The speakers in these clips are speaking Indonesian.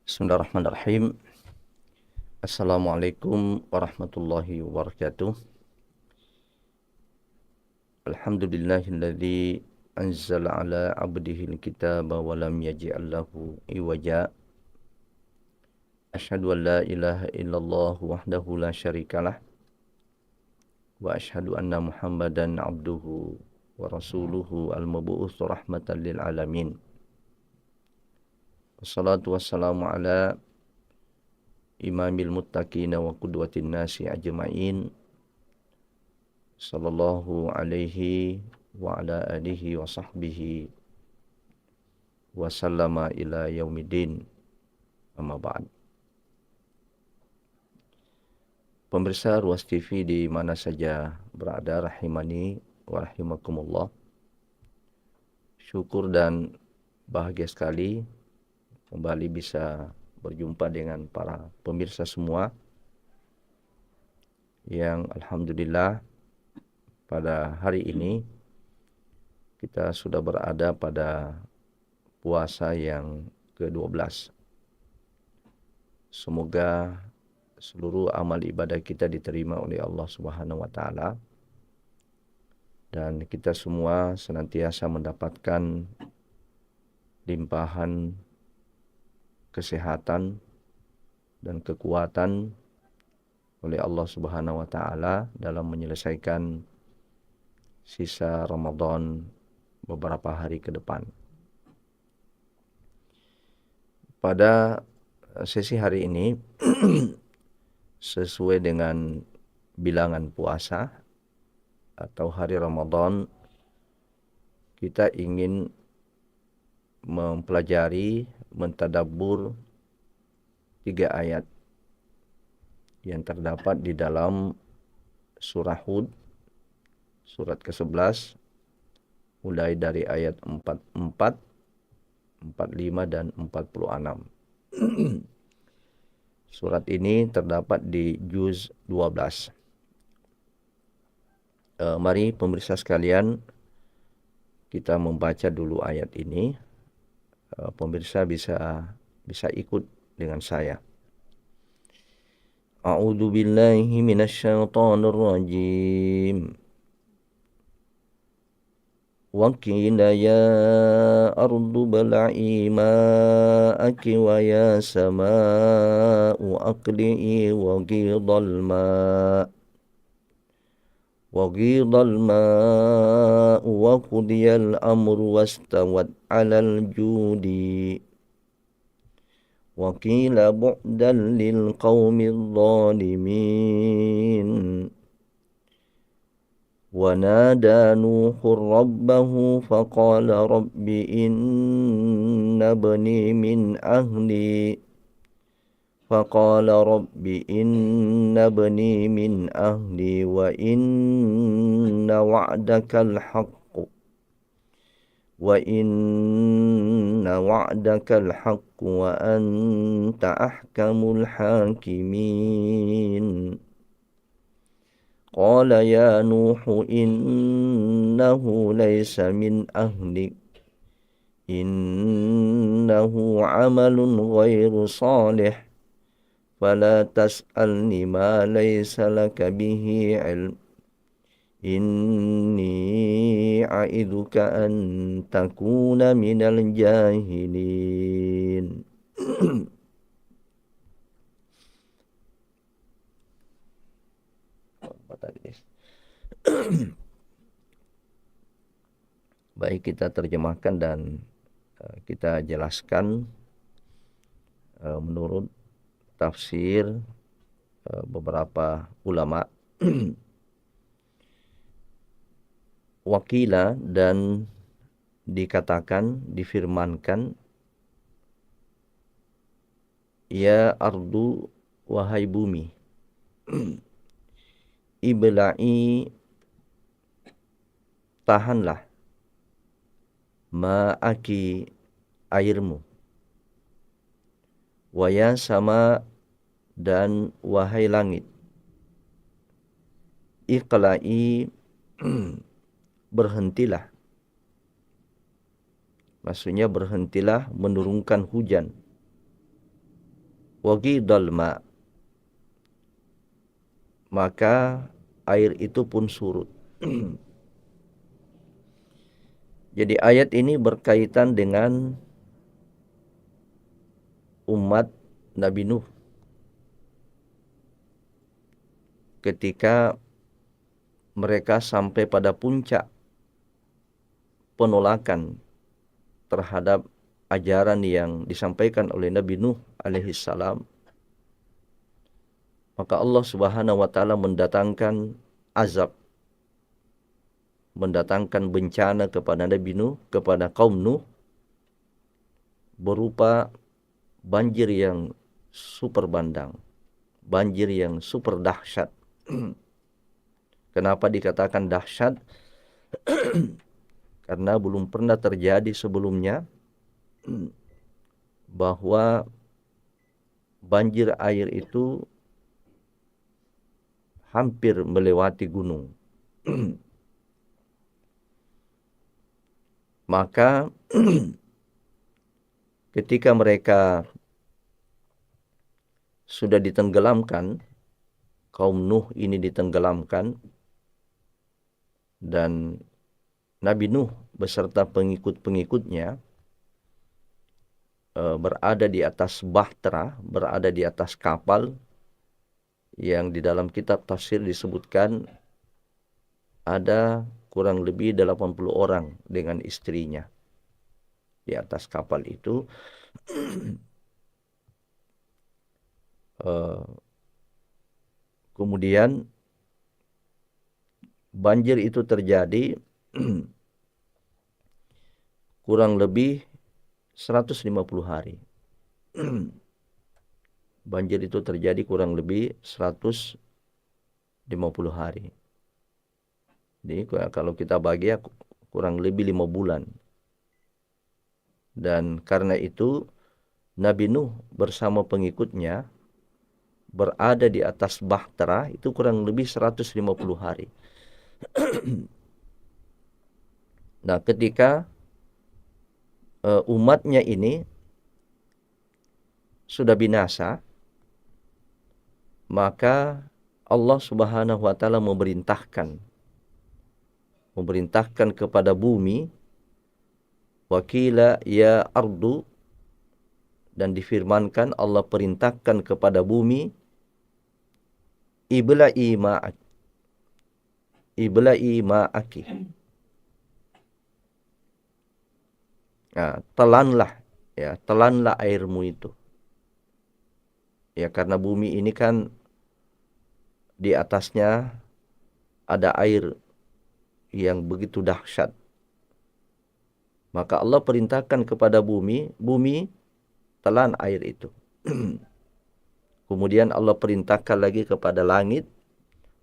Bismillahirrahmanirrahim. Assalamualaikum warahmatullahi wabarakatuh. Alhamdulillahilladzi anzala ala abdihil kitaba wa lam yaj'al lahu iwaja. Asyhadu an la ilaha illallah wahdahu la syarikalah wa asyhadu anna Muhammadan abduhu wa rasuluhu al-mab'uts rahmatan lil alamin. Wassalatu wassalamu ala imamil muttaqina wa qudwatin nasi ajma'in, sallallahu alaihi wa ala alihi wa sahbihi wa sallama ila yaumiddin, amma ba'd. Pemirsa Ruas TV di mana saja berada, rahimani wa rahimakumullah. Syukur dan bahagia sekali kembali bisa berjumpa dengan para pemirsa semua yang alhamdulillah pada hari ini kita sudah berada pada puasa yang ke-12. Semoga seluruh amal ibadah kita diterima oleh Allah Subhanahu wa taala dan kita semua senantiasa mendapatkan limpahan kesehatan dan kekuatan oleh Allah Subhanahu wa taala dalam menyelesaikan sisa Ramadan beberapa hari ke depan. Pada sesi hari ini sesuai dengan bilangan puasa atau hari Ramadan, kita ingin mempelajari, mentadabbur 3 ayat yang terdapat di dalam surah Hud, surat ke-11, mulai dari ayat 44, 45 dan 46. Surat ini terdapat di juz 12. Mari pemirsa sekalian, kita membaca dulu ayat ini. Pemirsa bisa ikut dengan saya. A'udzu billahi minasyaitonir rajim. Wa qila ya ardu bal'i ma'aki wa ya sama'u aqli'i wa ghidal ma' wa qudiyal amru wastawat 'alal judi wa qila bu'dan lil qaumidh dhalimin wa nada nuhur rabbahu faqala rabbi inna bani min ahli فقال رب إن بني من أهلي وإن وعدك الحق وأنت أحكم الحاكمين قال يا نوح إنه ليس من أهلك إنه عمل غير صالح فلا تسألني ما ليس لك به علم إني أعظك أن تكون من الجاهلين. Baik, kita terjemahkan dan kita jelaskan menurut tafsir beberapa ulama. Wakila, dan dikatakan, difirmankan, ya ardu, wahai bumi, ibla'i, tahanlah, ma'aki, airmu, waya sama, dan wahai langit, iqla'i, berhentilah, maksudnya berhentilah menurunkan hujan, Waqidal ma, maka air itu pun surut. Jadi ayat ini berkaitan dengan umat Nabi Nuh ketika mereka sampai pada puncak penolakan terhadap ajaran yang disampaikan oleh Nabi Nuh alaihi salam, maka Allah Subhanahu wa taala mendatangkan azab, mendatangkan bencana kepada Nabi Nuh, kepada kaum Nuh, berupa banjir yang super bandang, banjir yang super dahsyat. Kenapa dikatakan dahsyat? Karena belum pernah terjadi sebelumnya bahwa banjir air itu hampir melewati gunung. Maka ketika mereka sudah ditenggelamkan, kaum Nuh ini ditenggelamkan, dan Nabi Nuh beserta pengikut-pengikutnya berada di atas bahtera, berada di atas kapal yang di dalam kitab tafsir disebutkan ada kurang lebih 80 orang dengan istrinya di atas kapal itu. Kemudian banjir itu terjadi kurang lebih 150 hari. Banjir itu terjadi kurang lebih 150 hari. Jadi kalau kita bagi kurang lebih 5 bulan. Dan karena itu Nabi Nuh bersama pengikutnya berada di atas bahtera itu kurang lebih 150 hari. Nah, ketika umatnya ini sudah binasa, maka Allah Subhanahu wa taala memerintahkan kepada bumi, wakila ya ardu, dan difirmankan, Allah perintahkan kepada bumi, ibla'i ma'aki. Nah, telanlah airmu itu. Ya, karena bumi ini kan di atasnya ada air yang begitu dahsyat. Maka Allah perintahkan kepada bumi telan air itu. Kemudian Allah perintahkan lagi kepada langit,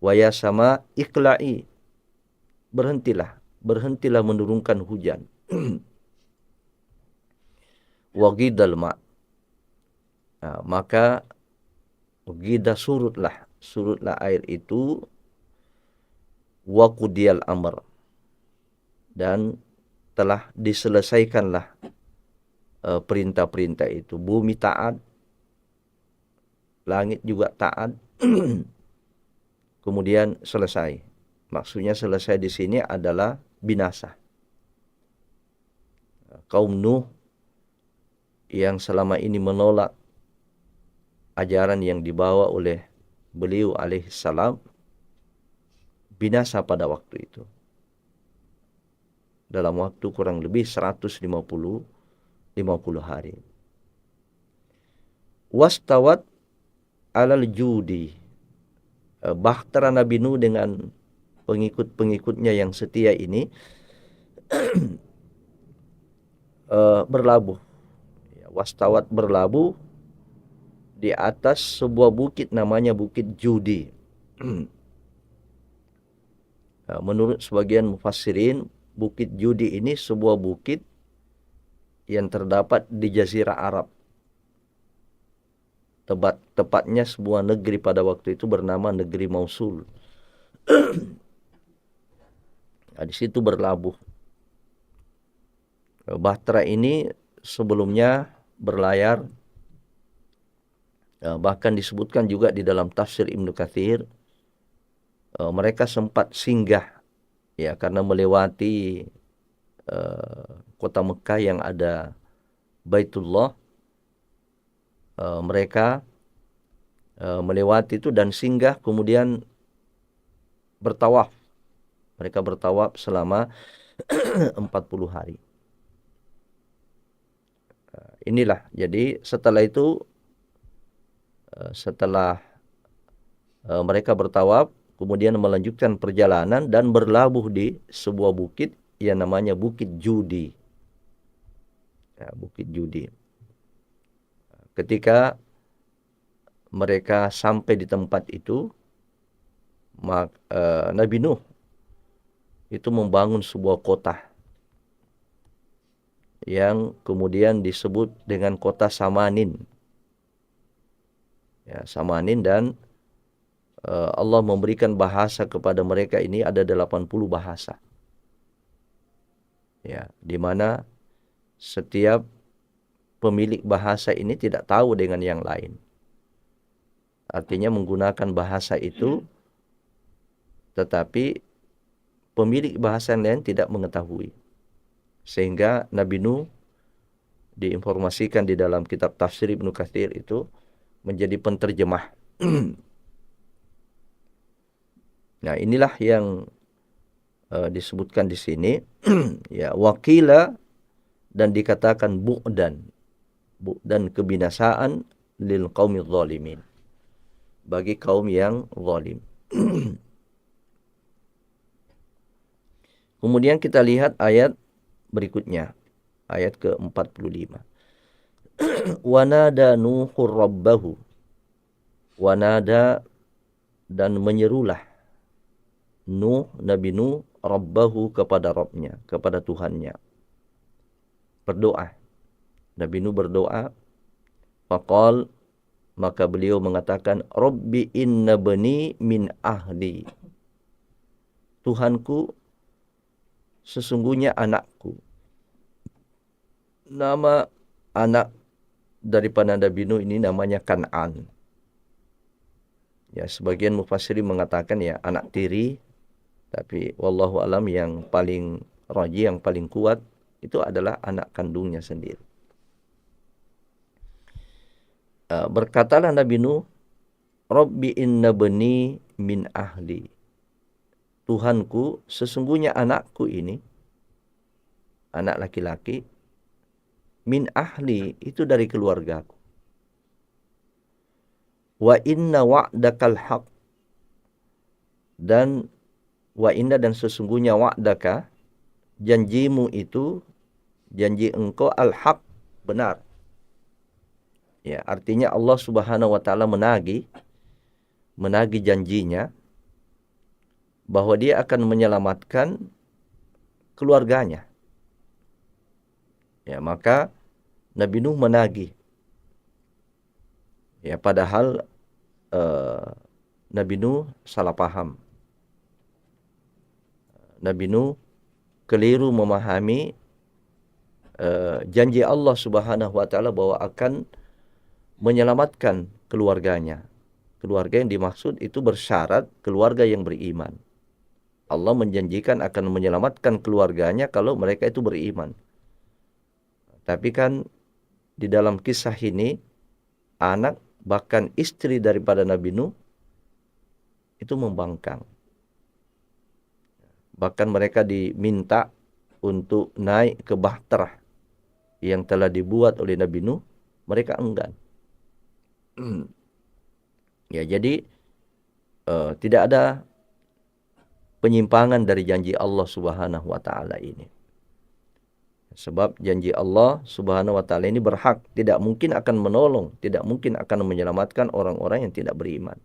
wa ya sama iqla'i, berhentilah menurunkan hujan. Wa ghidal ma, nah, maka surutlah air itu, wa qudiyal amr, dan telah diselesaikanlah perintah-perintah itu. Bumi taat, langit juga taat. Kemudian selesai. Maksudnya selesai di sini adalah binasa. Kaum Nuh yang selama ini menolak ajaran yang dibawa oleh beliau alaihissalam binasa pada waktu itu. Dalam waktu kurang lebih 150 hari. Wastawat alal judi, bahtera Nabi Nuh dengan pengikut-pengikutnya yang setia ini berlabuh. Wastawat berlabuh di atas sebuah bukit namanya Bukit Judi. Menurut sebagian mufassirin, Bukit Judi ini sebuah bukit yang terdapat di Jazirah Arab. Tepatnya sebuah negeri pada waktu itu bernama negeri Mausul. Nah, di situ berlabuh. Bahtera ini sebelumnya berlayar Bahkan disebutkan juga di dalam tafsir Ibnu Katsir, mereka sempat singgah ya karena melewati kota Mekah yang ada Baitullah. Mereka melewati itu dan singgah, kemudian bertawaf. Mereka bertawaf selama 40 hari. Inilah, jadi setelah itu, setelah mereka bertawaf, kemudian melanjutkan perjalanan dan berlabuh di sebuah bukit yang namanya Bukit Judi. Ya, Bukit Judi. Ketika mereka sampai di tempat itu, Nabi Nuh itu membangun sebuah kota yang kemudian disebut dengan kota Samanin. Ya, Samanin, dan Allah memberikan bahasa kepada mereka ini ada 80 bahasa. Ya, di mana setiap pemilik bahasa ini tidak tahu dengan yang lain. Artinya menggunakan bahasa itu, tetapi pemilik bahasa yang lain tidak mengetahui. Sehingga Nabi Nuh diinformasikan di dalam kitab tafsir Ibnu Katsir itu menjadi penterjemah. Nah, inilah yang disebutkan di sini. Ya, wakila, dan dikatakan bu'dan kebinasaan lil qaumil zalimin, bagi kaum yang zalim. Kemudian kita lihat ayat berikutnya, ayat ke-45. Wanada Nuhur rabbahu. Wanada, dan menyerulah Nabi Nuh rabbahu, kepada Rabbnya, kepada Tuhannya. Berdoa. Nabi Nuh berdoa. Faqal, maka beliau mengatakan, Rabbi inna bani min ahli. Tuhanku, sesungguhnya anakku. Nama anak daripada Nabi Nuh ini namanya Kan'an. Ya, sebagian mufassirin mengatakan ya anak tiri, tapi wallahu alam yang paling rajih, yang paling kuat itu adalah anak kandungnya sendiri. Berkatalah Nabi Nuh, Rabbi inna bani min ahli. Tuhanku, sesungguhnya anakku ini, anak laki-laki, min ahli, itu dari keluargaku. Wa inna wa'dakal haq, dan wa inna, dan sesungguhnya wa'daka, janjimu itu, janji engkau, al-haq, benar. Ya, artinya Allah Subhanahu wa taala menagih janjinya bahwa dia akan menyelamatkan keluarganya. Ya, maka Nabi Nuh menagih. Ya, padahal Nabi Nuh salah paham. Nabi Nuh keliru memahami janji Allah Subhanahu wa taala bahwa akan menyelamatkan keluarganya. Keluarga yang dimaksud itu bersyarat keluarga yang beriman. Allah menjanjikan akan menyelamatkan keluarganya kalau mereka itu beriman. Tapi kan di dalam kisah ini, anak bahkan istri daripada Nabi Nuh itu membangkang. Bahkan mereka diminta untuk naik ke bahtera yang telah dibuat oleh Nabi Nuh, mereka enggan. Ya, jadi tidak ada penyimpangan dari janji Allah Subhanahu wa taala ini. Sebab janji Allah Subhanahu wa taala ini berhak, tidak mungkin akan menolong, tidak mungkin akan menyelamatkan orang-orang yang tidak beriman.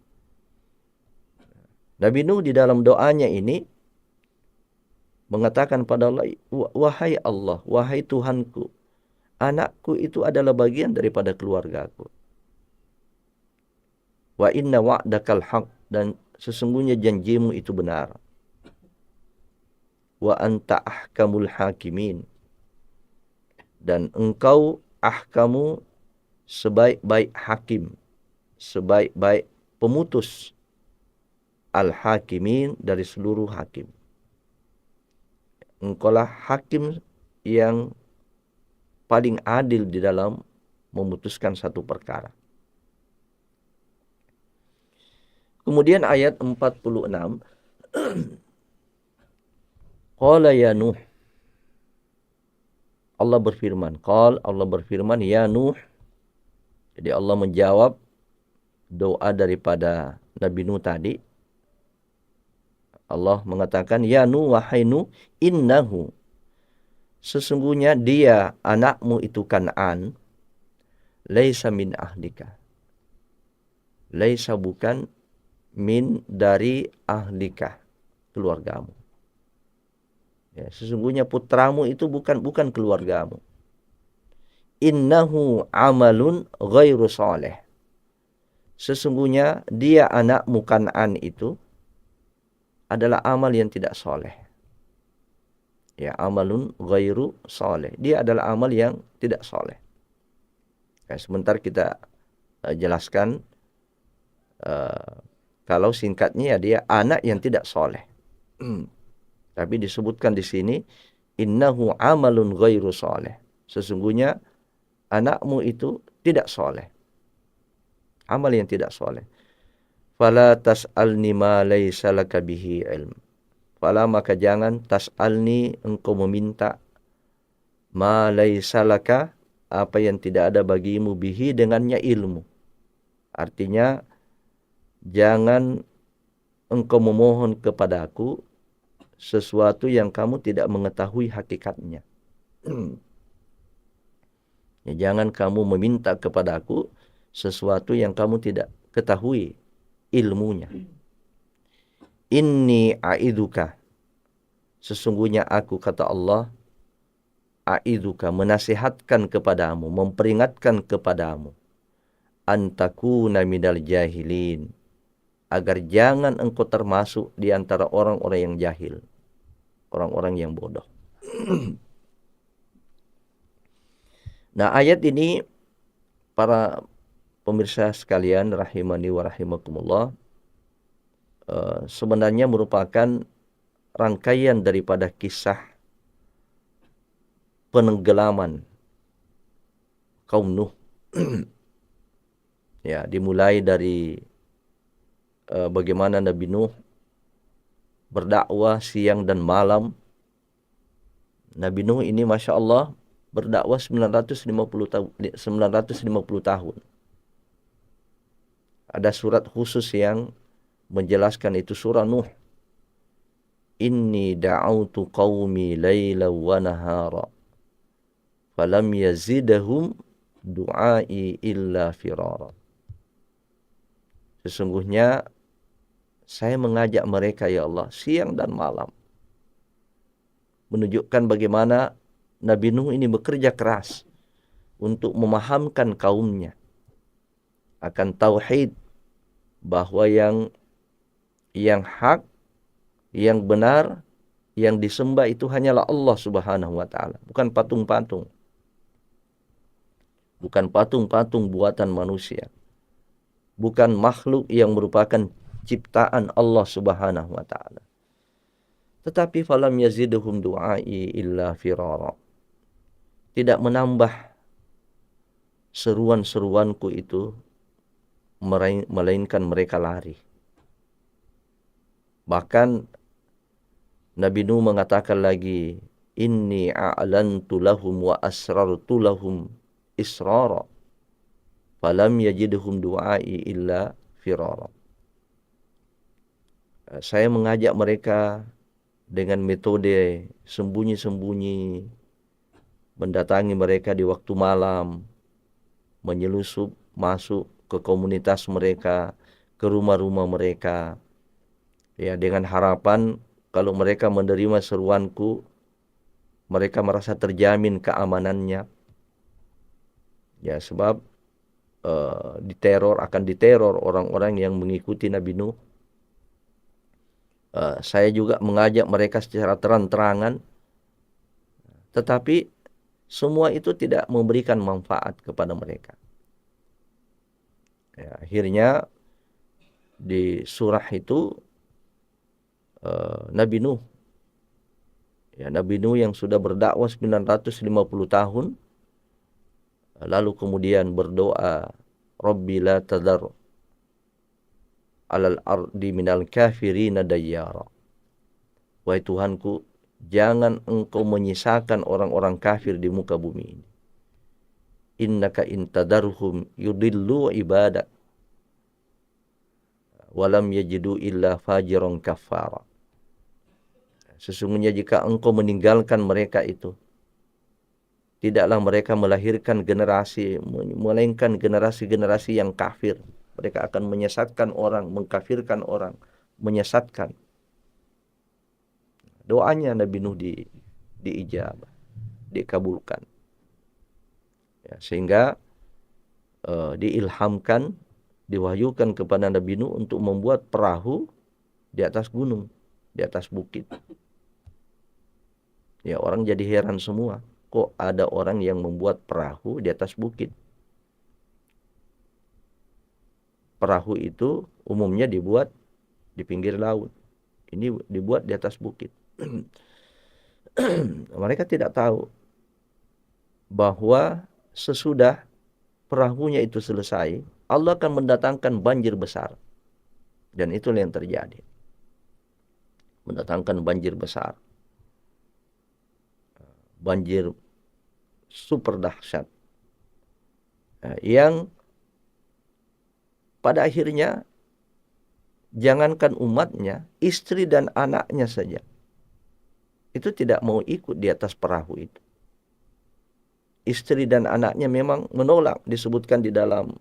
Nabi Nuh di dalam doanya ini mengatakan pada Allah, wahai Allah, wahai Tuhanku, anakku itu adalah bagian daripada keluargaku. Wa inna wa'dakal haq, dan sesungguhnya janjimu itu benar. Wa anta ahkamul hakimin, dan engkau ahkamu, sebaik-baik hakim. sebaik-baik pemutus al-hakimin, dari seluruh hakim. Engkaulah hakim yang paling adil di dalam memutuskan satu perkara. Kemudian ayat 46, Qala ya Nuh, Allah berfirman, ya Nuh. Jadi Allah menjawab doa daripada Nabi Nuh tadi. Allah mengatakan, ya Nuh, wahai Nuh, innahu, sesungguhnya dia, anakmu itu Kan'an, laisa min ahlika. Laisa, bukan, min, dari, ahlika, keluargamu. Ya, sesungguhnya putramu itu bukan keluargamu. Innahu amalun ghairu saleh. Sesungguhnya dia, anakmu Kan'an itu adalah amal yang tidak soleh. Ya, amalun ghairu saleh. Dia adalah amal yang tidak soleh. Ya, sebentar kita jelaskan. Kalau singkatnya ya, dia anak yang tidak soleh. Tapi disebutkan di sini, innahu amalun ghairu saleh. Sesungguhnya anakmu itu tidak soleh. Amal yang tidak soleh. Fala tas'alni ma laysa laka bihi ilm. Fala, maka jangan, tas'alni, engkau meminta, ma laysa laka, apa yang tidak ada bagimu, bihi, dengannya, ilmu. Artinya, jangan engkau memohon kepadaku sesuatu yang kamu tidak mengetahui hakikatnya. Ya, jangan kamu meminta kepadaku sesuatu yang kamu tidak ketahui ilmunya. Inni a'iduka, sesungguhnya aku, kata Allah, a'iduka, menasihatkan kepadamu, memperingatkan kepadamu, antakuna minal jahilin, agar jangan engkau termasuk di antara orang-orang yang jahil, orang-orang yang bodoh. Nah, ayat ini, para pemirsa sekalian rahimani wa rahimakumullah, sebenarnya merupakan rangkaian daripada kisah penenggelaman kaum Nuh. Ya, dimulai dari bagaimana Nabi Nuh berdakwah siang dan malam. Nabi Nuh ini Masya Allah berdakwah 950 tahun. Ada surat khusus yang menjelaskan itu, surah Nuh. Inni da'autu qawmi layla wa nahara falam yazidahum du'ai illa firara. Sesungguhnya saya mengajak mereka, ya Allah, siang dan malam. Menunjukkan bagaimana Nabi Nuh ini bekerja keras untuk memahamkan kaumnya akan tauhid, bahwa yang hak, yang benar, yang disembah itu hanyalah Allah Subhanahu wa ta'ala, bukan patung-patung, bukan patung-patung buatan manusia, bukan makhluk yang merupakan ciptaan Allah Subhanahu wa ta'ala. Tetapi falam yazidhum du'ai illa firara, tidak menambah seruan-seruanku itu melainkan mereka lari. Bahkan Nabi Nuh mengatakan lagi, inni a'lantu lahum wa asrartu lahum israra falam yajidhum du'ai illa firara. Saya mengajak mereka dengan metode sembunyi-sembunyi, mendatangi mereka di waktu malam, menyelusup masuk ke komunitas mereka, ke rumah-rumah mereka, ya, dengan harapan kalau mereka menerima seruanku, mereka merasa terjamin keamanannya. Ya, sebab akan diteror orang-orang yang mengikuti Nabi Nuh. Saya juga mengajak mereka secara terang-terangan, tetapi semua itu tidak memberikan manfaat kepada mereka. Ya, akhirnya di surah itu Nabi Nuh, ya, Nabi Nuh yang sudah berdakwah 950 tahun, lalu kemudian berdoa, Rabbi la tadar alal ardi minal kafirina dayyara. Wahai Tuhanku, jangan engkau menyisakan orang-orang kafir di muka bumi ini. Innaka intadarhum yudillu ibadak walam yajidu illa fajiron kafara. Sesungguhnya jika engkau meninggalkan mereka itu, tidaklah mereka melahirkan generasi, melainkan generasi-generasi yang kafir. Mereka akan menyesatkan orang, mengkafirkan orang, menyesatkan. Doanya Nabi Nuh diijabah, dikabulkan. Ya, sehingga diilhamkan, diwahyukan kepada Nabi Nuh untuk membuat perahu di atas gunung, di atas bukit. Ya, orang jadi heran semua. Kok ada orang yang membuat perahu di atas bukit? Perahu itu umumnya dibuat di pinggir laut. Ini dibuat di atas bukit. Mereka tidak tahu bahwa sesudah perahunya itu selesai, Allah akan mendatangkan banjir besar. Dan itulah yang terjadi. Mendatangkan banjir besar. Banjir super dahsyat. Yang pada akhirnya jangankan umatnya, istri dan anaknya saja itu tidak mau ikut di atas perahu itu. Istri dan anaknya memang menolak, disebutkan di dalam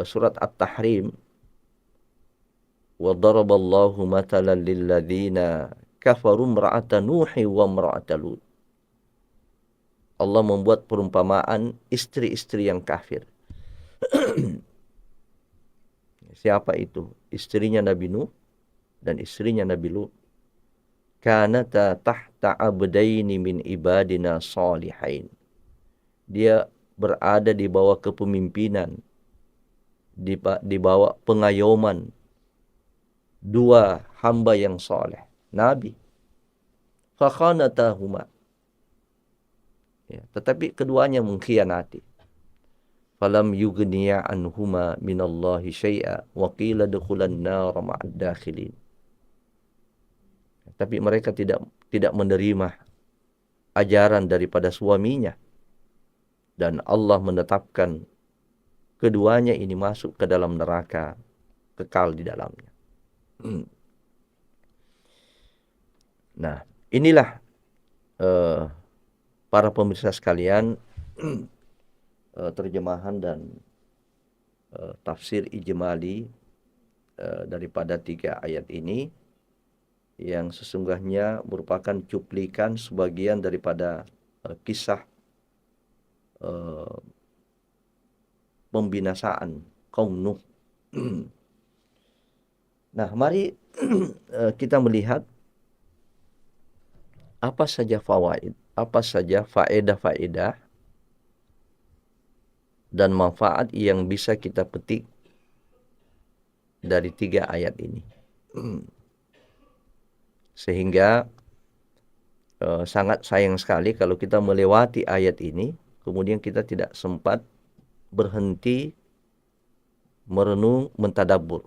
surat At-Tahrim. Wa daraballahu matalan lilladzina kafaru imra'ata Nuhi wa imra'ata Lut. Allah membuat perumpamaan istri-istri yang kafir. Siapa itu? Istrinya Nabi Nuh dan istrinya Nabi Lut. Kanata tahta abdaini min ibadina salihain. Dia berada di bawah kepemimpinan, di bawah pengayoman dua hamba yang soleh, Nabi. Fakhanatahuma. Ya, tetapi keduanya mengkhianati. Falam yughniya anhuma minallahi syai'a wa qila dukhulan nar ma'ad dakhilin. Tapi mereka tidak menerima ajaran daripada suaminya, dan Allah menetapkan keduanya ini masuk ke dalam neraka, kekal di dalamnya. Nah, inilah para pemirsa sekalian, terjemahan dan tafsir ijmali daripada 3 ayat ini, yang sesungguhnya merupakan cuplikan sebagian daripada kisah pembinasaan kaum Nuh. Nah, mari kita melihat apa saja fawaid, apa saja faedah-faedah dan manfaat yang bisa kita petik dari 3 ayat ini. Sehingga sangat sayang sekali kalau kita melewati ayat ini, kemudian kita tidak sempat berhenti merenung, mentadabbur.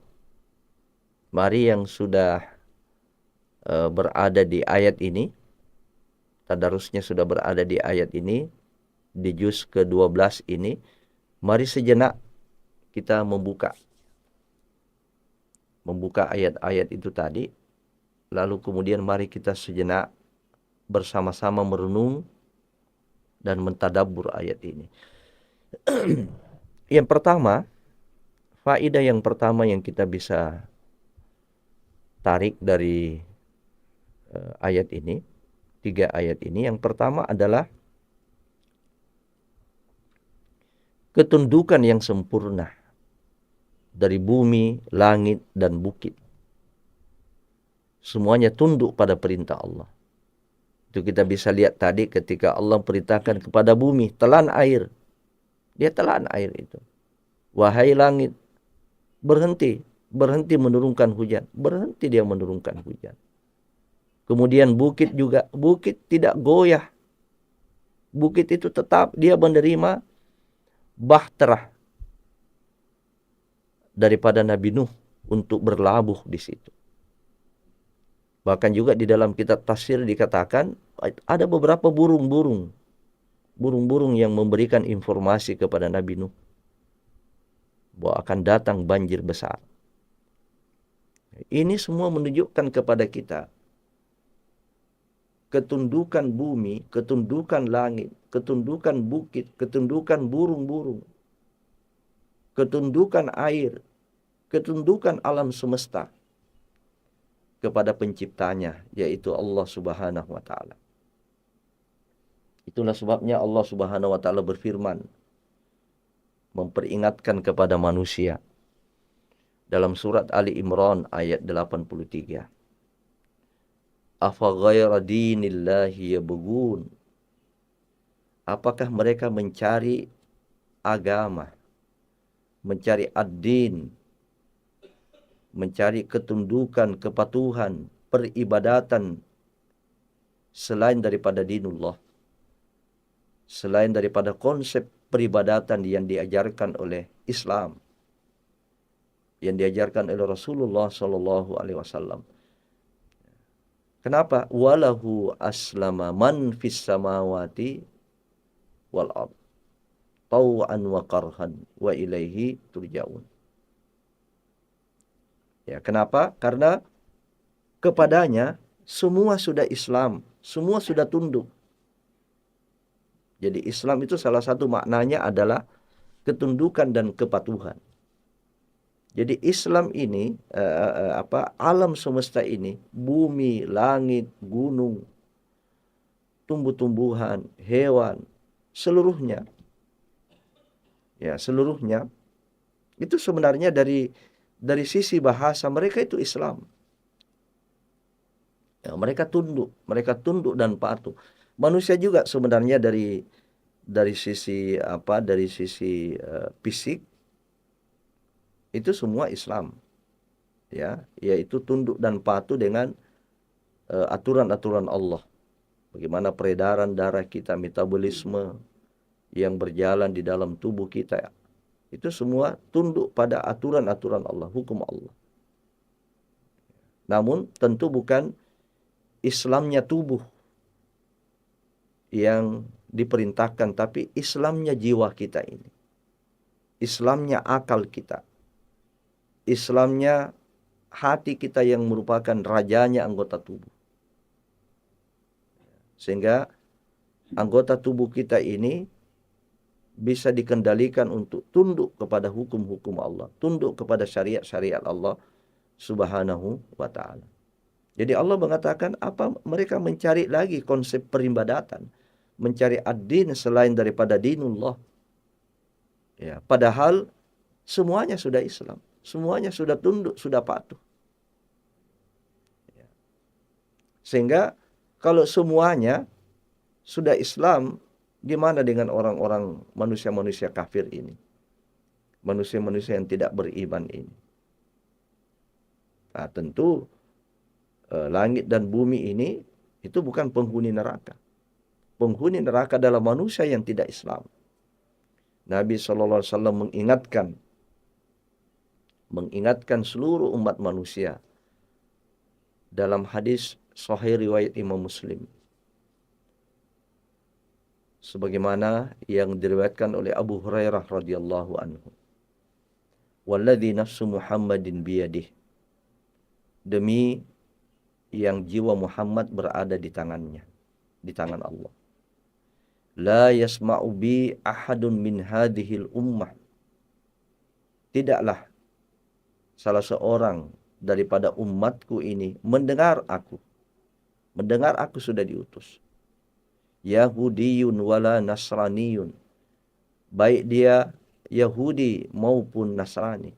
Mari yang sudah berada di ayat ini, tadarusnya sudah berada di ayat ini, di juz ke-12 ini, mari sejenak kita membuka ayat-ayat itu tadi, lalu kemudian mari kita sejenak bersama-sama merenung dan mentadabbur ayat ini. Yang pertama, faedah yang pertama yang kita bisa tarik dari ayat ini, 3 ayat ini, yang pertama adalah ketundukan yang sempurna dari bumi, langit, dan bukit. Semuanya tunduk pada perintah Allah. Itu kita bisa lihat tadi ketika Allah perintahkan kepada bumi, telan air. Dia telan air itu. Wahai langit, berhenti, berhenti menurunkan hujan. Berhenti dia menurunkan hujan. Kemudian bukit juga, bukit tidak goyah. Bukit itu tetap dia menerima bahterah daripada Nabi Nuh untuk berlabuh di situ. Bahkan juga di dalam kitab tafsir dikatakan ada beberapa burung-burung yang memberikan informasi kepada Nabi Nuh bahwa akan datang banjir besar. Ini semua menunjukkan kepada kita ketundukan bumi, ketundukan langit, ketundukan bukit, ketundukan burung-burung, ketundukan air, ketundukan alam semesta kepada penciptanya, yaitu Allah Subhanahu wa Ta'ala. Itulah sebabnya Allah Subhanahu wa Ta'ala berfirman, memperingatkan kepada manusia dalam surat Ali Imran ayat 83. Afa ghaira dinillahi yabghun. Apakah mereka mencari agama, mencari ad-din, mencari ketundukan, kepatuhan, peribadatan selain daripada dinullah, selain daripada konsep peribadatan yang diajarkan oleh Islam, yang diajarkan oleh Rasulullah Shallallahu Alaihi Wasallam. Kenapa? Walahu aslama man fis samawati wal ard tau'an wa karhan wa ilaihi turja'un. Ya, kenapa? Karena kepadanya semua sudah Islam, semua sudah tunduk. Jadi Islam itu salah satu maknanya adalah ketundukan dan kepatuhan. Jadi Islam ini alam semesta ini, bumi, langit, gunung, tumbuh-tumbuhan, hewan, seluruhnya. Ya, seluruhnya itu sebenarnya dari sisi bahasa mereka itu Islam. Ya, mereka tunduk dan patuh. Manusia juga sebenarnya dari sisi fisik itu semua Islam, ya, yaitu tunduk dan patuh dengan aturan-aturan Allah. Bagaimana peredaran darah kita, metabolisme yang berjalan di dalam tubuh kita, itu semua tunduk pada aturan-aturan Allah, hukum Allah. Namun tentu bukan Islamnya tubuh yang diperintahkan, tapi Islamnya jiwa kita ini, Islamnya akal kita, Islamnya hati kita yang merupakan rajanya anggota tubuh. Sehingga anggota tubuh kita ini bisa dikendalikan untuk tunduk kepada hukum-hukum Allah, tunduk kepada syariat-syariat Allah Subhanahu wa Ta'ala. Jadi Allah mengatakan apa mereka mencari lagi konsep peribadatan, mencari ad-din selain daripada dinullah. Ya, padahal semuanya sudah Islam. Semuanya sudah tunduk, sudah patuh. Sehingga kalau semuanya sudah Islam, gimana dengan orang-orang manusia-manusia kafir ini? Manusia-manusia yang tidak beriman ini. Nah, tentu langit dan bumi ini itu bukan penghuni neraka. Penghuni neraka adalah manusia yang tidak Islam. Nabi SAW mengingatkan seluruh umat manusia dalam hadis sahih riwayat Imam Muslim, sebagaimana yang diriwayatkan oleh Abu Hurairah radhiyallahu anhu. Walladzi nafsu Muhammadin biyadih, demi yang jiwa Muhammad berada di tangannya, di tangan Allah. La yasma'u bi ahadun min hadhil ummah, tidaklah salah seorang daripada umatku ini mendengar aku sudah diutus. Yahudiyun wala nasraniyun, baik dia Yahudi maupun Nasrani.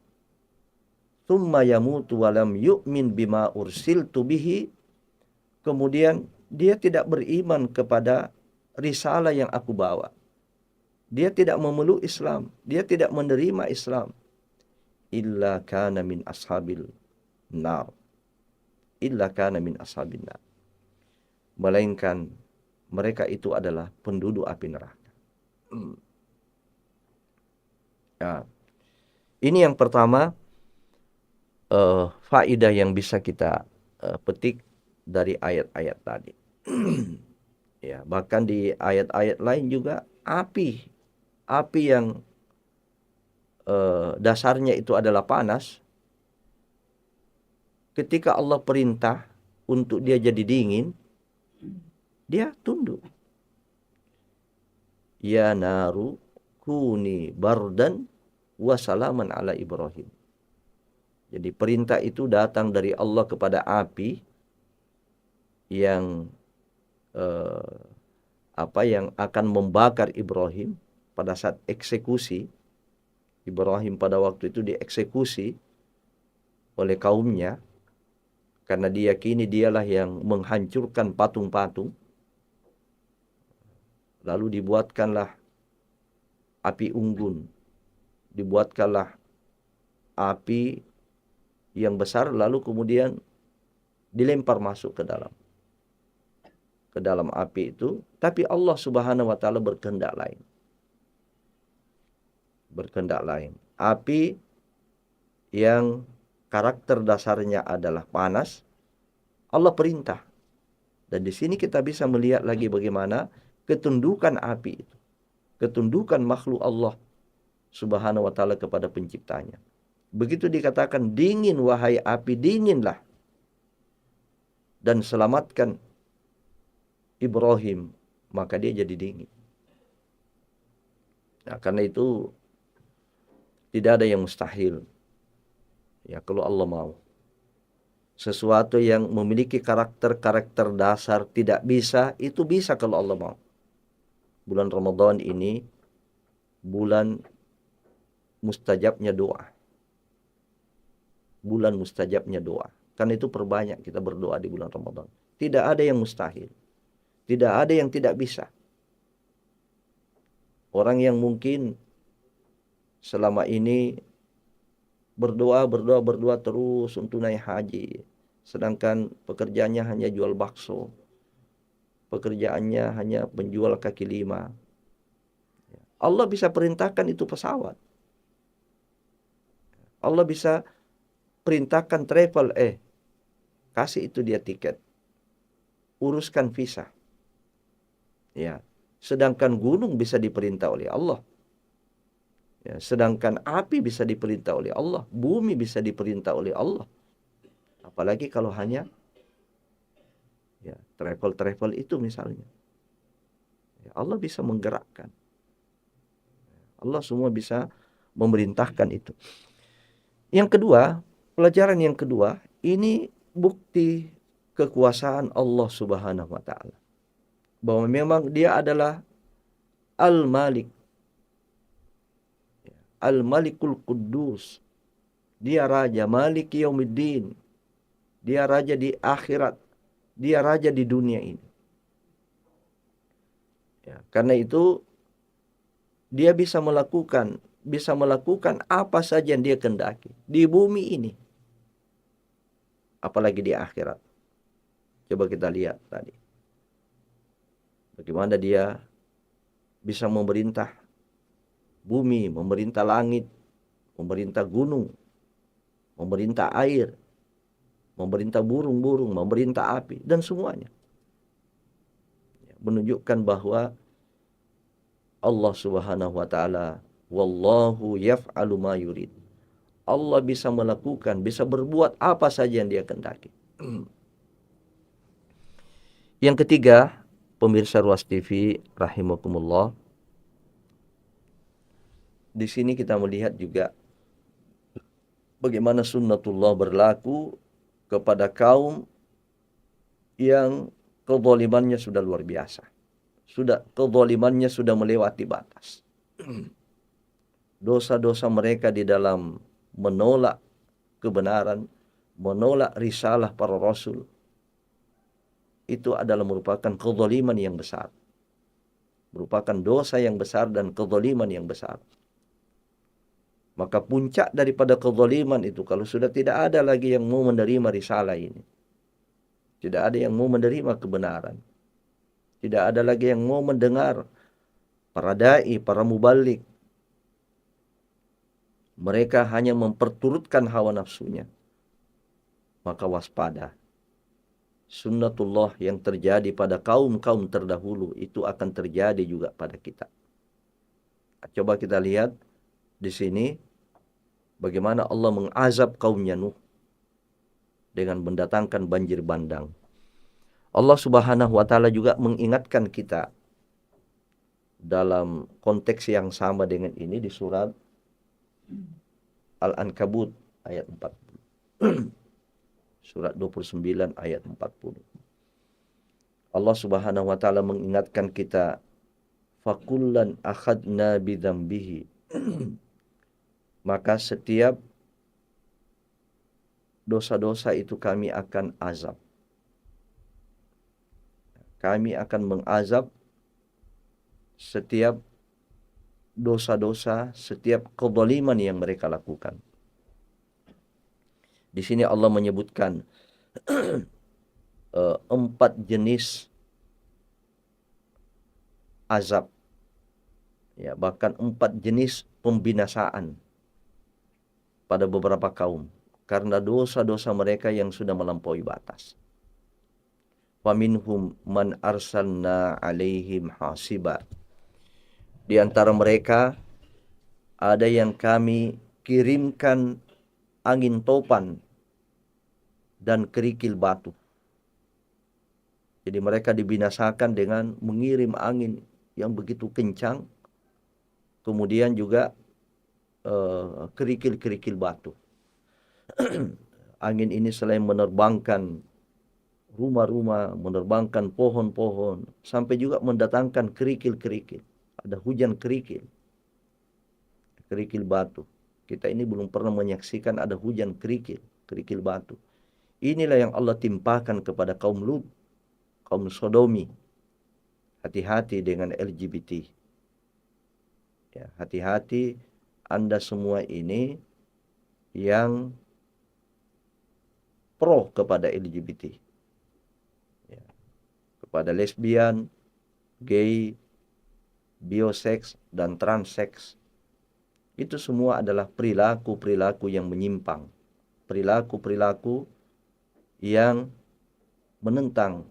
Tsumma yamutu walam yu'min bima ursiltu bihi, kemudian dia tidak beriman kepada risalah yang aku bawa. dia tidak memeluk Islam, dia tidak menerima Islam, illa kana min ashabil nar, illa kana min ashabin nar, melainkan mereka itu adalah penduduk api neraka. Ya, ini yang pertama, faedah yang bisa kita petik dari ayat-ayat tadi. Ya, bahkan di ayat-ayat lain juga api yang dasarnya itu adalah panas, ketika Allah perintah untuk dia jadi dingin, dia tunduk. Ya naru kuni bardan wa salaman ala Ibrahim. Jadi perintah itu datang dari Allah kepada api yang yang akan membakar Ibrahim pada saat eksekusi. Ibrahim pada waktu itu dieksekusi oleh kaumnya karena diyakini dialah yang menghancurkan patung-patung. Lalu dibuatkanlah api unggun, dibuatkanlah api yang besar, lalu kemudian dilempar masuk ke dalam api itu. Tapi Allah Subhanahu wa taala berkehendak lain. Api yang karakter dasarnya adalah panas, Allah perintah. Dan di sini kita bisa melihat lagi bagaimana ketundukan api itu, ketundukan makhluk Allah Subhanahu wa taala kepada penciptanya. Begitu dikatakan dingin wahai api, dinginlah dan selamatkan Ibrahim, maka dia jadi dingin. Nah, karena itu tidak ada yang mustahil. Ya, kalau Allah mau. Sesuatu yang memiliki karakter dasar tidak bisa, itu bisa kalau Allah mau. Bulan Ramadan ini bulan mustajabnya doa. Bulan mustajabnya doa. Karena itu perbanyak kita berdoa di bulan Ramadan. Tidak ada yang mustahil. Tidak ada yang tidak bisa. Orang yang mungkin selama ini berdoa terus untuk naik haji, sedangkan pekerjaannya hanya jual bakso, pekerjaannya hanya penjual kaki lima, Allah bisa perintahkan itu pesawat. Allah bisa perintahkan travel, kasih itu dia tiket, uruskan visa. Ya, sedangkan gunung bisa diperintah oleh Allah. Ya, sedangkan api bisa diperintah oleh Allah, bumi bisa diperintah oleh Allah. Apalagi kalau hanya ya travel itu misalnya. Ya, Allah bisa menggerakkan. Allah semua bisa memerintahkan itu. Yang kedua, pelajaran yang kedua, ini bukti kekuasaan Allah Subhanahu wa taala. Bahwa memang dia adalah Al-Malik. Al-Malikul Quddus. Dia raja, Malik Yaumiddin. Dia raja di akhirat. Dia raja di dunia ini. Ya, karena itu dia bisa melakukan apa saja yang dia kehendaki di bumi ini. Apalagi di akhirat. Coba kita lihat tadi. Bagaimana dia bisa memerintah bumi, memerintah langit, memerintah gunung, memerintah air, memerintah burung-burung, memerintah api, dan semuanya. Menunjukkan bahwa Allah Subhanahu wa taala, wallahu yaf'alu ma yurid. Allah bisa melakukan, bisa berbuat apa saja yang dia kehendaki. Yang ketiga, pemirsa Ruas TV rahimakumullah, di sini kita melihat juga bagaimana sunnatullah berlaku kepada kaum yang kezalimannya sudah luar biasa. Kezalimannya sudah melewati batas. Dosa-dosa mereka di dalam menolak kebenaran, menolak risalah para rasul, itu adalah merupakan kezaliman yang besar. merupakan dosa yang besar dan kezaliman yang besar. Maka puncak daripada kezaliman itu, kalau sudah tidak ada lagi yang mau menerima risalah ini, tidak ada yang mau menerima kebenaran, tidak ada lagi yang mau mendengar para dai, para mubalik, mereka hanya memperturutkan hawa nafsunya, maka waspada. Sunnatullah yang terjadi pada kaum-kaum terdahulu itu akan terjadi juga pada kita. Coba kita lihat di sini bagaimana Allah mengazab kaumnya Nuh dengan mendatangkan banjir bandang. Allah Subhanahu wa taala juga mengingatkan kita dalam konteks yang sama dengan ini di surat Al-Ankabut ayat 40. Surat 29 ayat 40. Allah Subhanahu wa taala mengingatkan kita, fakullan akhadna bidzambihi. Maka setiap dosa-dosa itu kami akan azab. Kami akan mengazab setiap dosa-dosa, setiap kezaliman yang mereka lakukan. Di sini Allah menyebutkan 4 jenis azab, ya, bahkan 4 jenis pembinasaan pada beberapa kaum karena dosa-dosa mereka yang sudah melampaui batas. Faminhum man arsalna alaihim hasiba. Di antara mereka ada yang kami kirimkan angin topan dan kerikil batu. Jadi mereka dibinasakan dengan mengirim angin yang begitu kencang, kemudian juga kerikil-kerikil batu. Angin ini selain menerbangkan rumah-rumah, menerbangkan pohon-pohon, sampai juga mendatangkan kerikil-kerikil. Ada hujan kerikil batu. Kita ini belum pernah menyaksikan ada hujan kerikil batu. Inilah yang Allah timpakan kepada kaum Lut, kaum Sodomi. Hati-hati dengan LGBT. Ya, hati-hati Anda semua ini yang pro kepada LGBT. Ya, kepada lesbian, gay, bioseks, dan transeks. Itu semua adalah perilaku-perilaku yang menyimpang. Perilaku-perilaku yang menentang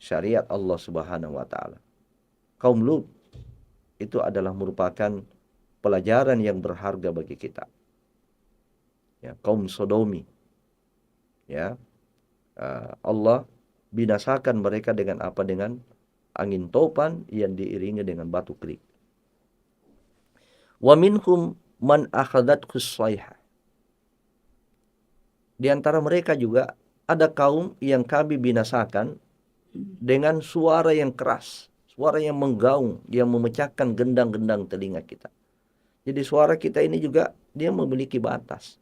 syariat Allah Subhanahu wa taala. Kaum Lut itu adalah merupakan pelajaran yang berharga bagi kita. Ya, kaum Sodomi, ya, Allah binasakan mereka dengan apa? Dengan angin topan yang diiringi dengan batu kerik. Wa minhum man akhadathu sayhah. Di antara mereka juga ada kaum yang kami binasakan dengan suara yang keras, suara yang menggaung, yang memecahkan gendang-gendang telinga kita. Jadi suara kita ini juga dia memiliki batas.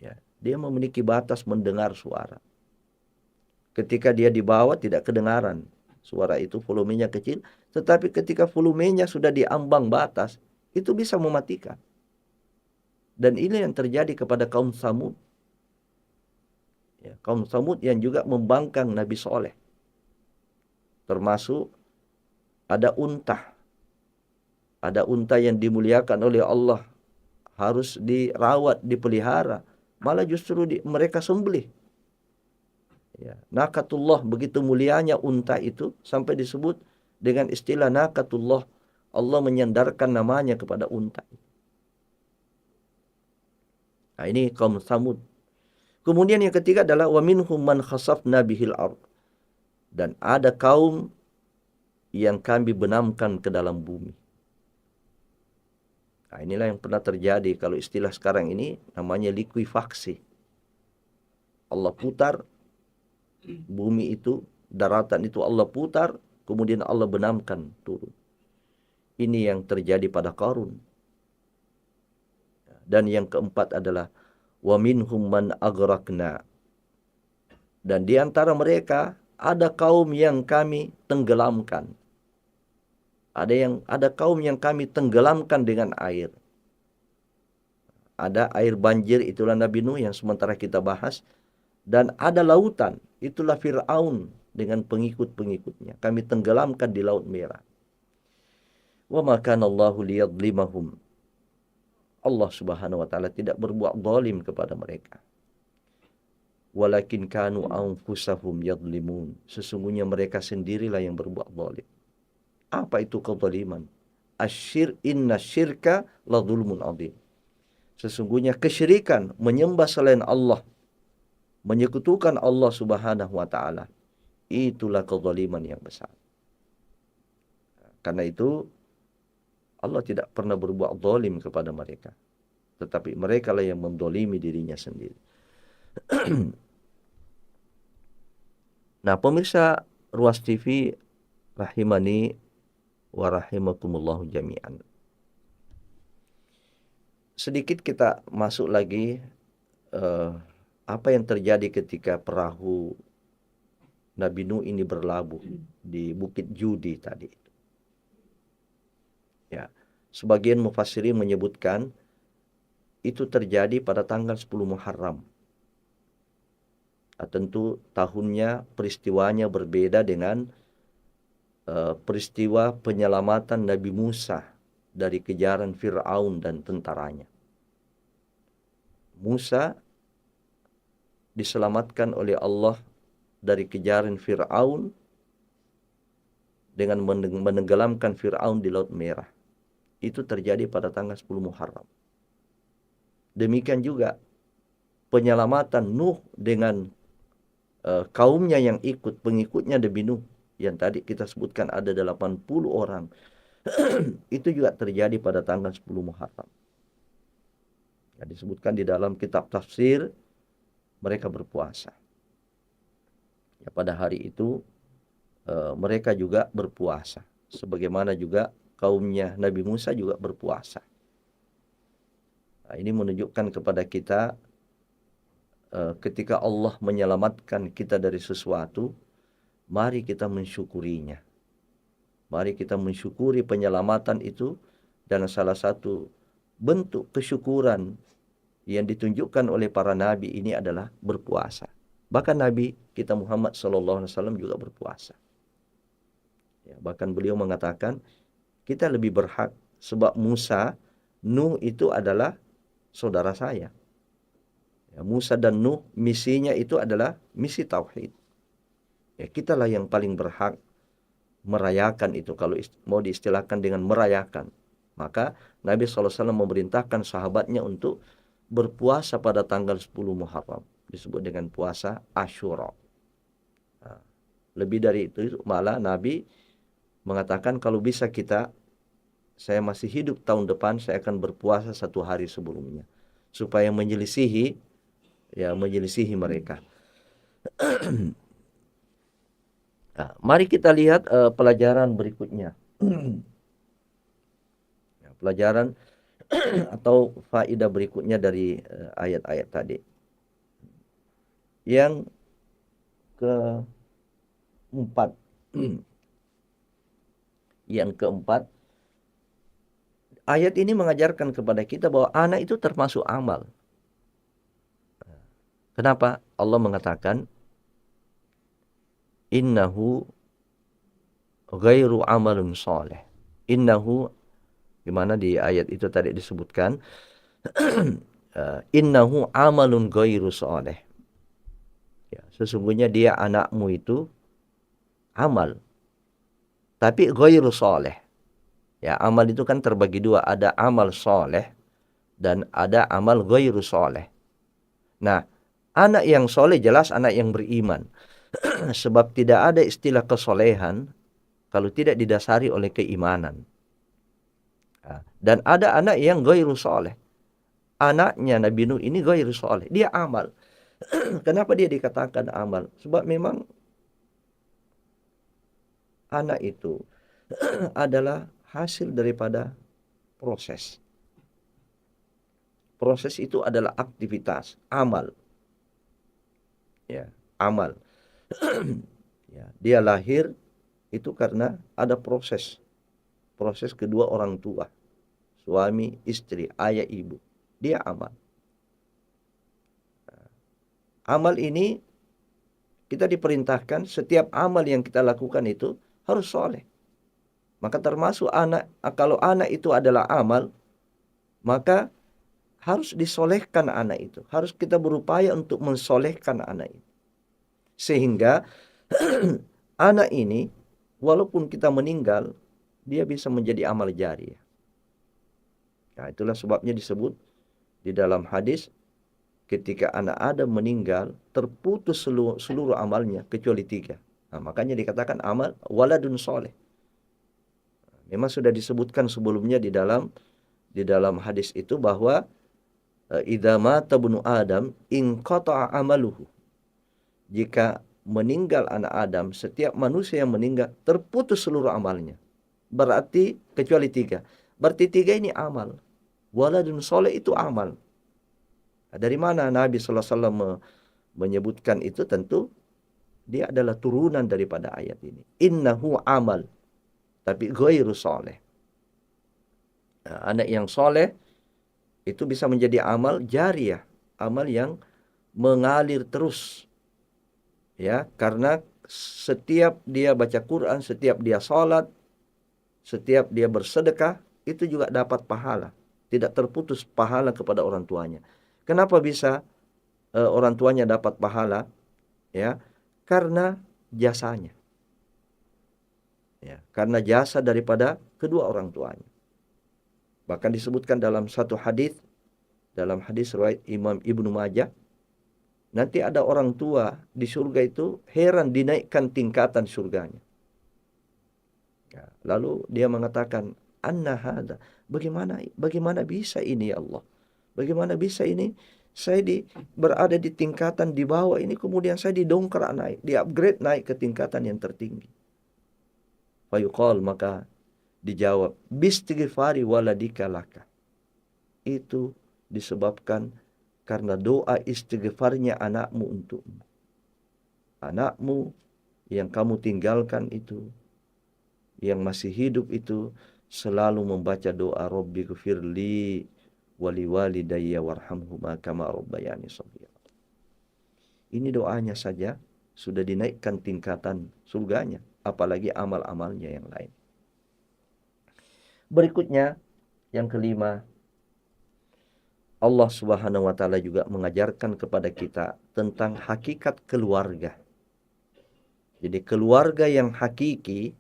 Ya, dia memiliki batas mendengar suara. Ketika dia di bawah tidak kedengaran suara itu, volumenya kecil. Tetapi ketika volumenya sudah di ambang batas, itu bisa mematikan. Dan ini yang terjadi kepada kaum Tsamud. Ya, kaum Tsamud yang juga membangkang Nabi Soleh. Termasuk ada unta. Ada unta yang dimuliakan oleh Allah. Harus dirawat, dipelihara. Malah justru mereka sembelih. Ya, nakatullah, begitu mulianya unta itu sampai disebut dengan istilah nakatullah. Allah menyandarkan namanya kepada unta. Nah, ini kaum Tsamud. Kemudian yang ketiga adalah wa minhum man khasafna bihil ard. Dan ada kaum yang kami benamkan ke dalam bumi. Nah, inilah yang pernah terjadi, kalau istilah sekarang ini namanya likuifaksi. Allah putar bumi itu, daratan itu Allah putar, kemudian Allah benamkan turun. Ini yang terjadi pada Qarun. Dan yang keempat adalah wa minhum man aghraqna. Dan di antara mereka ada kaum yang kami tenggelamkan. Ada kaum yang kami tenggelamkan dengan air. Ada air banjir, itulah Nabi Nuh yang sementara kita bahas. Dan ada lautan, itulah Fir'aun dengan pengikut-pengikutnya. Kami tenggelamkan di Laut Merah. Wa ma kana Allahu liyadlimahum. Allah Subhanahu wa taala tidak berbuat zalim kepada mereka. Walakin kanu anfusahum yadlimun. Sesungguhnya mereka sendirilah yang berbuat zalim. Apa itu kezaliman? Inna syirka la dzulmun adzim. Sesungguhnya kesyirikan, menyembah selain Allah, menyekutukan Allah Subhanahu wa taala, itulah kezaliman yang besar. Karena itu Allah tidak pernah berbuat zalim kepada mereka, tetapi mereka lah yang mendolimi dirinya sendiri. Nah, pemirsa Ruas TV rahimani wa rahimakumullahu jami'an. Sedikit kita masuk lagi apa yang terjadi ketika perahu Nabi Nuh ini berlabuh di Bukit Judi tadi. Ya, sebagian mufassirin menyebutkan itu terjadi pada tanggal 10 Muharram. Tentu tahunnya, peristiwanya berbeda dengan peristiwa penyelamatan Nabi Musa dari kejaran Fir'aun dan tentaranya. Musa diselamatkan oleh Allah dari kejaran Fir'aun dengan menenggelamkan Fir'aun di Laut Merah. Itu terjadi pada tanggal 10 Muharram. Demikian juga penyelamatan Nuh dengan kaumnya yang ikut, pengikutnya Nabi Nuh, yang tadi kita sebutkan ada 80 orang. Itu juga terjadi pada tanggal 10 Muharram. Ya, disebutkan di dalam kitab tafsir, mereka berpuasa. Ya, pada hari itu mereka juga berpuasa. Sebagaimana juga kaumnya Nabi Musa juga berpuasa. Nah, ini menunjukkan kepada kita ketika Allah menyelamatkan kita dari sesuatu, mari kita mensyukurinya. Mari kita mensyukuri penyelamatan itu, dan salah satu bentuk kesyukuran yang ditunjukkan oleh para nabi ini adalah berpuasa. Bahkan Nabi kita Muhammad SAW juga berpuasa. Ya, bahkan beliau mengatakan kita lebih berhak sebab Nuh itu adalah saudara saya. Ya, Musa dan Nuh misinya itu adalah misi tauhid. Ya, kitalah yang paling berhak merayakan itu, kalau mau diistilahkan dengan merayakan. Maka Nabi SAW memerintahkan sahabatnya untuk berpuasa pada tanggal 10 Muharram. Disebut dengan puasa Asyura. Nah, lebih dari itu malah Nabi mengatakan kalau bisa saya masih hidup tahun depan, saya akan berpuasa 1 hari sebelumnya. Supaya menyelisihi mereka. Nah, mari kita lihat pelajaran berikutnya. Pelajaran atau faedah berikutnya dari ayat-ayat tadi. Yang keempat. Yang keempat, ayat ini mengajarkan kepada kita bahwa anak itu termasuk amal. Kenapa? Allah mengatakan innahu ghairu amalun soleh. Innahu, gimana di ayat itu tadi disebutkan innahu amalun ghairu soleh. Ya, sesungguhnya dia anakmu itu amal, tapi ghairu soleh. Ya, amal itu kan terbagi dua, ada amal soleh dan ada amal ghairu soleh. Nah, anak yang soleh jelas anak yang beriman. Sebab tidak ada istilah kesolehan kalau tidak didasari oleh keimanan. Dan ada anak yang ghairu soleh. Anaknya Nabi Nuh ini ghairu soleh. Dia amal. Kenapa dia dikatakan amal? Sebab memang anak itu adalah hasil daripada proses. Proses itu adalah aktivitas, amal. Ya, amal. Ya, dia lahir itu karena ada proses. proses kedua orang tua, suami, istri, ayah, ibu. Dia amal. Amal ini kita diperintahkan setiap amal yang kita lakukan itu harus soleh. Maka termasuk anak, kalau anak itu adalah amal, maka harus disolehkan anak itu. Harus kita berupaya untuk mensolehkan anak itu. Sehingga anak ini, walaupun kita meninggal, dia bisa menjadi amal jariah. Nah, itulah sebabnya disebut di dalam hadis, ketika anak Adam meninggal, terputus seluruh amalnya kecuali 3. Nah, makanya dikatakan amal waladun soleh. Memang sudah disebutkan sebelumnya di dalam hadis itu bahwa idza mata ibnu Adam inqata'a amaluhu. Jika meninggal anak Adam, setiap manusia yang meninggal terputus seluruh amalnya. Berarti kecuali 3. Berarti 3 ini amal. Waladun soleh itu amal. Nah, dari mana Nabi sallallahu alaihi wasallam menyebutkan itu? Tentu dia adalah turunan daripada ayat ini. Innahu amal, tapi ghairu soleh. Nah, anak yang soleh itu bisa menjadi amal jariah, amal yang mengalir terus. Ya, karena setiap dia baca Quran, setiap dia sholat, setiap dia bersedekah, itu juga dapat pahala. Tidak terputus pahala kepada orang tuanya. Kenapa bisa orang tuanya dapat pahala? Ya, karena jasanya. Ya, karena jasa daripada kedua orang tuanya. Bahkan disebutkan dalam satu hadis, dalam hadis riwayat Imam Ibnu Majah, nanti ada orang tua di surga itu heran dinaikkan tingkatan surganya. Ya, lalu dia mengatakan, "Anna hada? Bagaimana bisa ini ya Allah? Bagaimana bisa ini? Saya berada di tingkatan di bawah ini, kemudian saya didongkrak naik, di-upgrade naik ke tingkatan yang tertinggi." Fayuqal, maka dijawab, "Bistighfari waladika laka." Itu disebabkan karena doa istighfarnya anakmu untukmu. Anakmu yang kamu tinggalkan itu, yang masih hidup itu, selalu membaca doa Rabbighfirli wali walidayya warhamhuma kama rabbayani shaghira. Ini doanya saja sudah dinaikkan tingkatan surganya, apalagi amal-amalnya yang lain. Berikutnya, yang kelima, Allah Subhanahu wa taala juga mengajarkan kepada kita tentang hakikat keluarga. Jadi keluarga yang hakiki,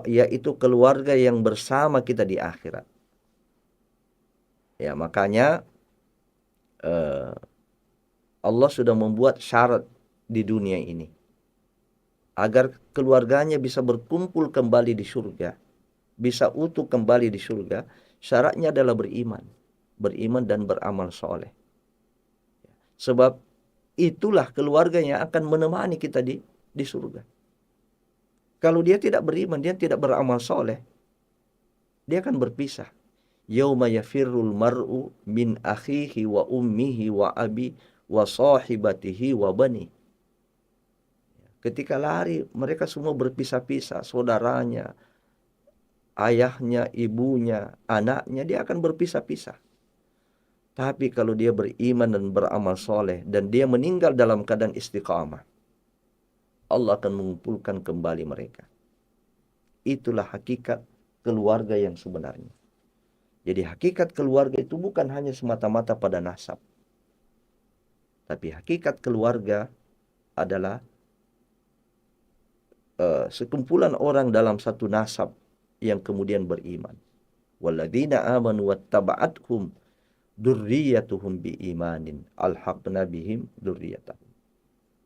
yaitu keluarga yang bersama kita di akhirat. Ya, makanya Allah sudah membuat syarat di dunia ini agar keluarganya bisa berkumpul kembali di surga, bisa utuh kembali di surga. Syaratnya adalah beriman dan beramal soleh. Sebab itulah keluarga yang akan menemani kita di surga. Kalau dia tidak beriman, dia tidak beramal soleh, dia akan berpisah. Yauma yafirrul mar'u min akhihi wa ummihi wa abi wa sahibatihi wa bani. Ketika lari, mereka semua berpisah-pisah, saudaranya, ayahnya, ibunya, anaknya, dia akan berpisah-pisah. Tapi kalau dia beriman dan beramal soleh, dan dia meninggal dalam keadaan istiqamah, Allah akan mengumpulkan kembali mereka. Itulah hakikat keluarga yang sebenarnya. Jadi hakikat keluarga itu bukan hanya semata-mata pada nasab. Tapi hakikat keluarga adalah sekumpulan orang dalam satu nasab yang kemudian beriman. Walladzina amanu wattaba'athum dzurriyyatuhum biimanin alhaqna bihim dzurriyyatahum.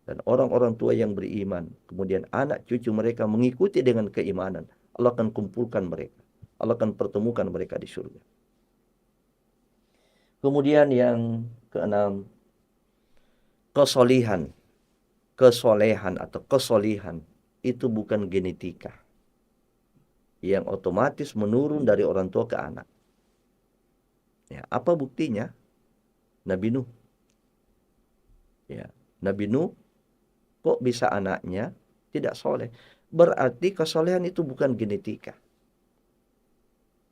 Dan orang-orang tua yang beriman, kemudian anak cucu mereka mengikuti dengan keimanan, Allah akan kumpulkan mereka. Allah akan pertemukan mereka di surga. Kemudian yang keenam, kesolehan atau kesolihan itu bukan genetika yang otomatis menurun dari orang tua ke anak. Ya, apa buktinya? Nabi Nuh. Ya, Nabi Nuh kok bisa anaknya tidak soleh? Berarti kesolehan itu bukan genetika.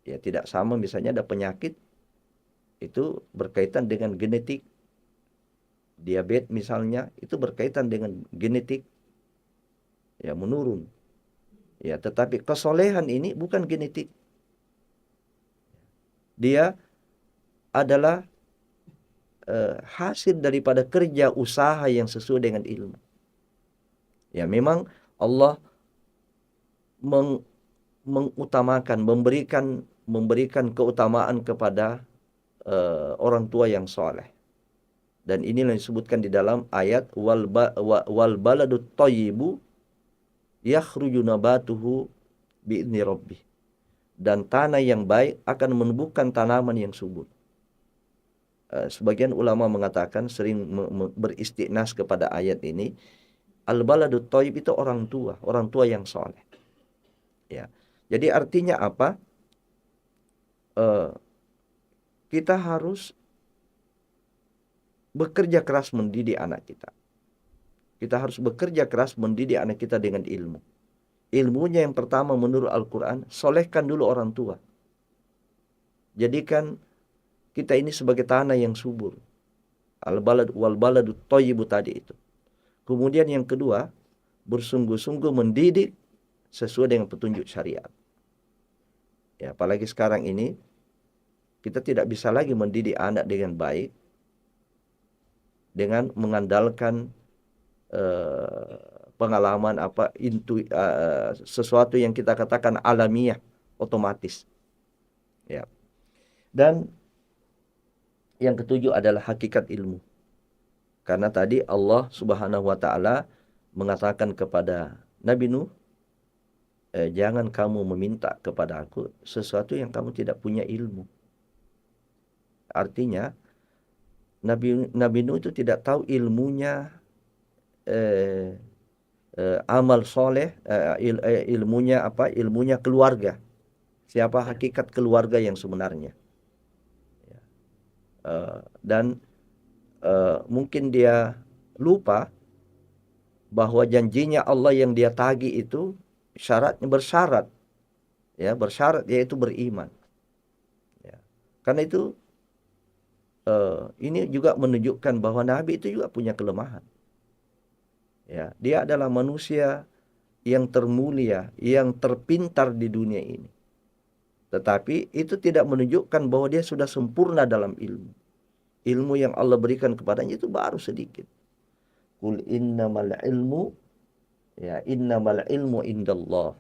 Ya, tidak sama misalnya ada penyakit itu berkaitan dengan genetik. Diabetes misalnya itu berkaitan dengan genetik, ya menurun. Ya, tetapi kesolehan ini bukan genetik. Dia adalah hasil daripada kerja usaha yang sesuai dengan ilmu. Ya, memang Allah mengutamakan, memberikan keutamaan kepada orang tua yang soleh. Dan inilah yang disebutkan di dalam ayat wal baladut thayyibu yakhruju nabatuhu bi'idzni rabbih. Dan tanah yang baik akan menumbuhkan tanaman yang subur. Sebagian ulama mengatakan sering beristighnas kepada ayat ini. Al-baladut thayyib itu orang tua yang soleh. Ya. Jadi artinya apa? Kita harus bekerja keras mendidik anak kita. Kita harus bekerja keras mendidik anak kita dengan ilmu. Ilmunya yang pertama menurut Al-Quran, solehkan dulu orang tua. Jadikan kita ini sebagai tanah yang subur. Al-balad wal baladu thayyibu tadi itu. Kemudian yang kedua, bersungguh-sungguh mendidik sesuai dengan petunjuk syariat. Ya, apalagi sekarang ini kita tidak bisa lagi mendidik anak dengan baik dengan mengandalkan pengalaman sesuatu yang kita katakan alamiah, otomatis. Ya. Dan yang ketujuh adalah hakikat ilmu. Karena tadi Allah Subhanahu wa taala mengatakan kepada Nabi Nuh, jangan kamu meminta kepada aku sesuatu yang kamu tidak punya ilmu. Artinya Nabi Nuh itu tidak tahu ilmunya amal soleh, ilmunya apa? Ilmunya keluarga. Siapa hakikat keluarga yang sebenarnya? Dan mungkin dia lupa bahwa janjinya Allah yang dia tagih itu bersyarat, yaitu beriman. Ya. Karena itu ini juga menunjukkan bahwa Nabi itu juga punya kelemahan. Ya, dia adalah manusia yang termulia, yang terpintar di dunia ini. Tetapi itu tidak menunjukkan bahwa dia sudah sempurna dalam ilmu. Ilmu yang Allah berikan kepadanya itu baru sedikit. Qul innamal ilmu indallah.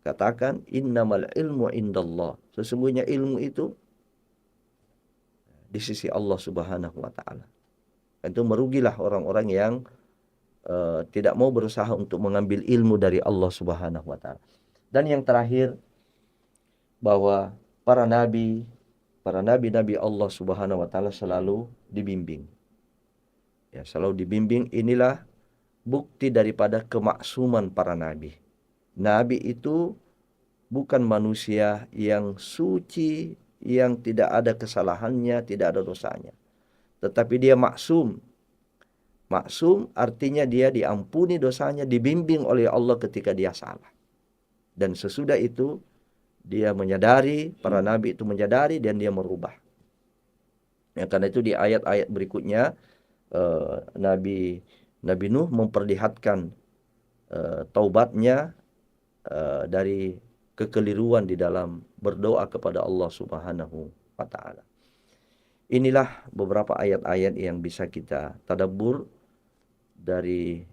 Katakan innamal ilmu indallah. Sesungguhnya ilmu itu di sisi Allah Subhanahu wa taala. Itu merugilah orang-orang yang tidak mau berusaha untuk mengambil ilmu dari Allah Subhanahu wa taala. Dan yang terakhir, bahwa para nabi Allah Subhanahu wa taala selalu dibimbing. Ya, selalu dibimbing. Inilah bukti daripada kemaksuman para nabi. Nabi itu bukan manusia yang suci, yang tidak ada kesalahannya, tidak ada dosanya. Tetapi dia maksum. Maksum artinya dia diampuni dosanya, dibimbing oleh Allah ketika dia salah. Dan sesudah itu dia menyadari, para nabi itu menyadari dan dia merubah. Ya, karena itu di ayat-ayat berikutnya Nabi Nuh memperlihatkan taubatnya dari kekeliruan di dalam berdoa kepada Allah Subhanahu wa taala. Inilah beberapa ayat-ayat yang bisa kita tadabbur dari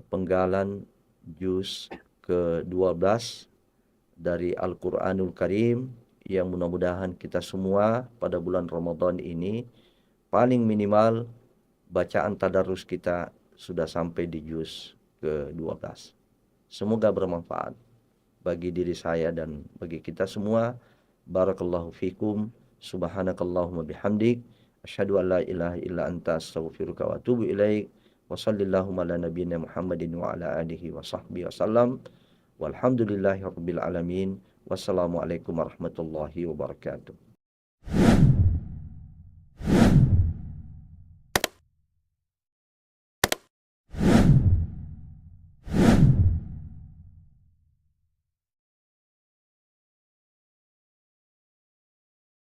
penggalan juz ke-12 dari Al-Quranul Karim, yang mudah-mudahan kita semua pada bulan Ramadan ini paling minimal bacaan tadarus kita sudah sampai di juz ke-12. Semoga bermanfaat bagi diri saya dan bagi kita semua. Barakallahu fikum. Subhanakallahumma bihamdik. Asyhadu an la ilaha illa anta astaghfiruka wa atubu ilaik. Wa sallallahu ala nabiyyina Muhammadin wa ala alihi wa sahbihi wasallam. Walhamdulillahi rabbil alamin. Wassalamualaikum warahmatullahi wabarakatuh.